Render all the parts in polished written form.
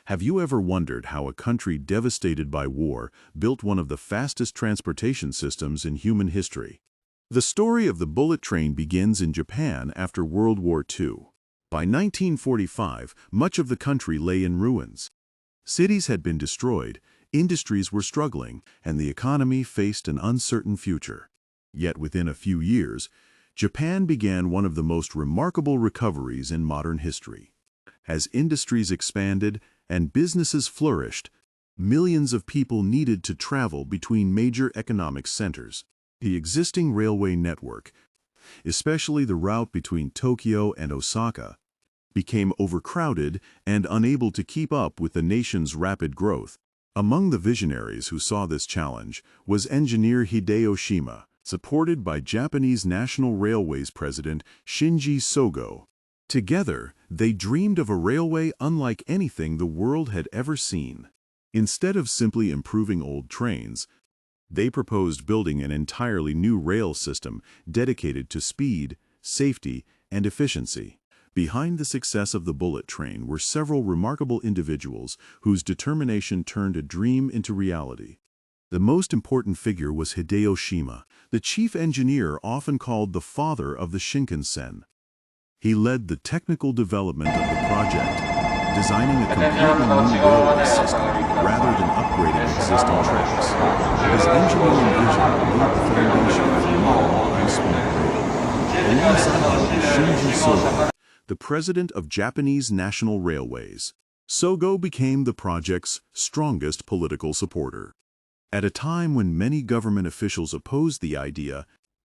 Have you ever wondered how a country devastated by war built one of the fastest transportation systems in human history? The story of the bullet train begins in Japan after World War II. By 1945, much of the country lay in ruins. Cities had been destroyed, industries were struggling, and the economy faced an uncertain future. Yet within a few years, Japan began one of the most remarkable recoveries in modern history. As industries expanded and businesses flourished, millions of people needed to travel between major economic centers. The existing railway network, especially the route between Tokyo and Osaka, became overcrowded and unable to keep up with the nation's rapid growth. Among the visionaries who saw this challenge was engineer Hideo Shima, supported by Japanese National Railways President Shinji Sogo. Together, they dreamed of a railway unlike anything the world had ever seen. Instead of simply improving old trains, they proposed building an entirely new rail system dedicated to speed, safety, and efficiency. Behind the success of the bullet train were several remarkable individuals whose determination turned a dream into reality. The most important figure was Hideo Shima, the chief engineer often called the father of the Shinkansen. He led the technical development of the project, designing a completely new railway system rather than upgrading existing tracks. His engineering vision laid the foundation for modern high-speed rail. Alongside him was Shinji Sogo, the president of Japanese National Railways. Sogo became the project's strongest political supporter. At a time when many government officials opposed the idea,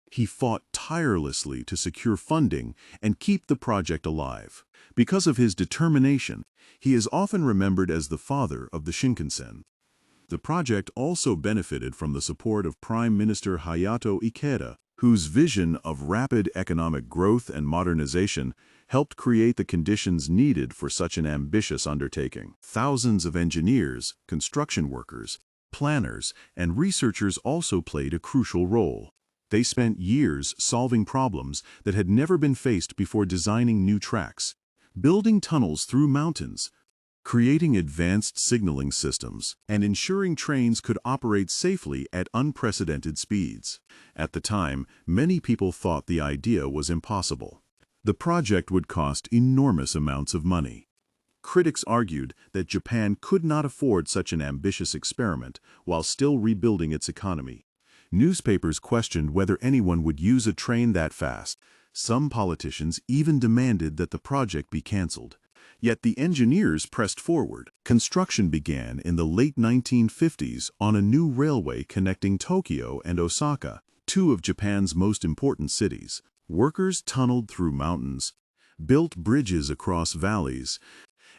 he fought tirelessly to secure funding and keep the project alive. Because of his determination, he is often remembered as the father of the Shinkansen. The project also benefited from the support of Prime Minister Hayato Ikeda, whose vision of rapid economic growth and modernization helped create the conditions needed for such an ambitious undertaking. Thousands of engineers, construction workers, planners, and researchers also played a crucial role. They spent years solving problems that had never been faced before designing new tracks, building tunnels through mountains, creating advanced signaling systems, and ensuring trains could operate safely at unprecedented speeds. At the time, many people thought the idea was impossible. The project would cost enormous amounts of money. Critics argued that Japan could not afford such an ambitious experiment while still rebuilding its economy. Newspapers questioned whether anyone would use a train that fast. Some politicians even demanded that the project be canceled. Yet the engineers pressed forward. Construction began in the late 1950s on a new railway connecting Tokyo and Osaka, two of Japan's most important cities. Workers tunneled through mountains, built bridges across valleys,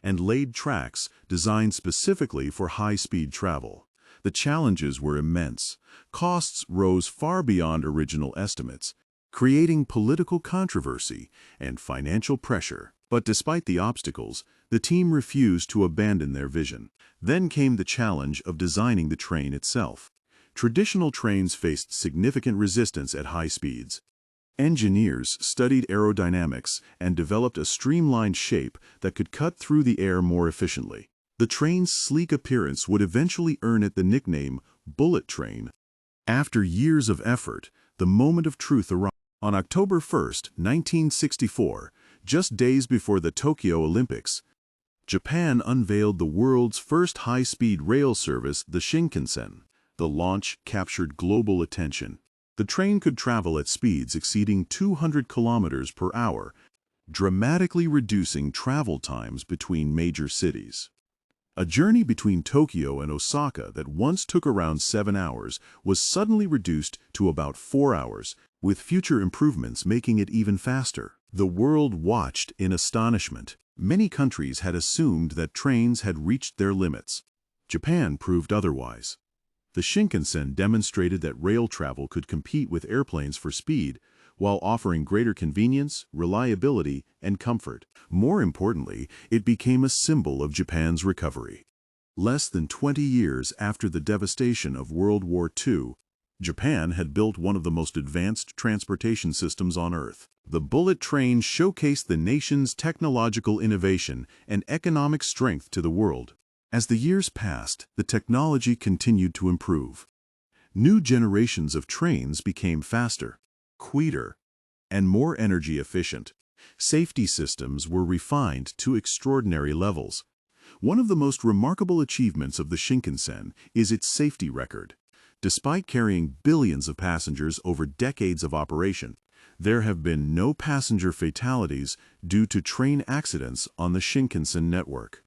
and laid tracks designed specifically for high-speed travel. The challenges were immense. Costs rose far beyond original estimates, creating political controversy and financial pressure. But despite the obstacles, the team refused to abandon their vision. Then came the challenge of designing the train itself. Traditional trains faced significant resistance at high speeds. Engineers studied aerodynamics and developed a streamlined shape that could cut through the air more efficiently. The train's sleek appearance would eventually earn it the nickname bullet train. After years of effort, the moment of truth arrived. On October 1, 1964, just days before the Tokyo Olympics, Japan unveiled the world's first high-speed rail service, the Shinkansen. The launch captured global attention. The train could travel at speeds exceeding 200 kilometers per hour, dramatically reducing travel times between major cities. A journey between Tokyo and Osaka that once took around 7 hours was suddenly reduced to about 4 hours, with future improvements making it even faster. The world watched in astonishment. Many countries had assumed that trains had reached their limits. Japan proved otherwise. The Shinkansen demonstrated that rail travel could compete with airplanes for speed, while offering greater convenience, reliability, and comfort. More importantly, it became a symbol of Japan's recovery. Less than 20 years after the devastation of World War II, Japan had built one of the most advanced transportation systems on Earth. The bullet train showcased the nation's technological innovation and economic strength to the world. As the years passed, the technology continued to improve. New generations of trains became faster, quieter, and more energy efficient. Safety systems were refined to extraordinary levels. One of the most remarkable achievements of the Shinkansen is its safety record. Despite carrying billions of passengers over decades of operation, there have been no passenger fatalities due to train accidents on the Shinkansen network.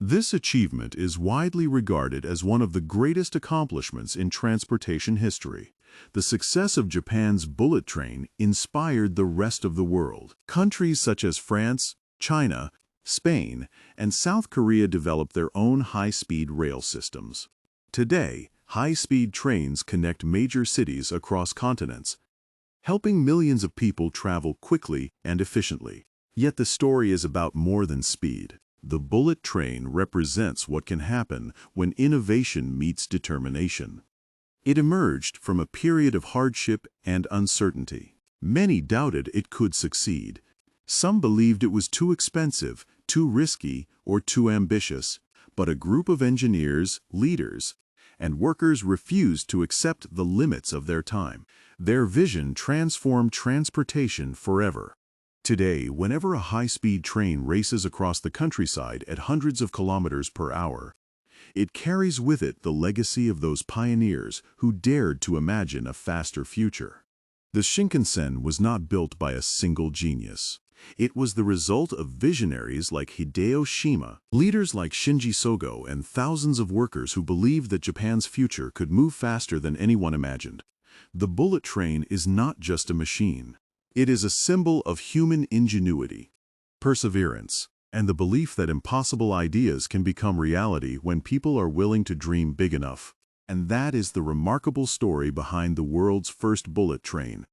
This achievement is widely regarded as one of the greatest accomplishments in transportation history. The success of Japan's bullet train inspired the rest of the world. Countries such as France, China, Spain, and South Korea developed their own high-speed rail systems. Today, high-speed trains connect major cities across continents, helping millions of people travel quickly and efficiently. Yet the story is about more than speed. The bullet train represents what can happen when innovation meets determination. It emerged from a period of hardship and uncertainty. Many doubted it could succeed. Some believed it was too expensive, too risky, or too ambitious. But a group of engineers, leaders, and workers refused to accept the limits of their time. Their vision transformed transportation forever. Today, whenever a high-speed train races across the countryside at hundreds of kilometers per hour, it carries with it the legacy of those pioneers who dared to imagine a faster future. The Shinkansen was not built by a single genius. It was the result of visionaries like Hideo Shima, leaders like Shinji Sogo, and thousands of workers who believed that Japan's future could move faster than anyone imagined. The bullet train is not just a machine. It is a symbol of human ingenuity, perseverance, and the belief that impossible ideas can become reality when people are willing to dream big enough. And that is the remarkable story behind the world's first bullet train.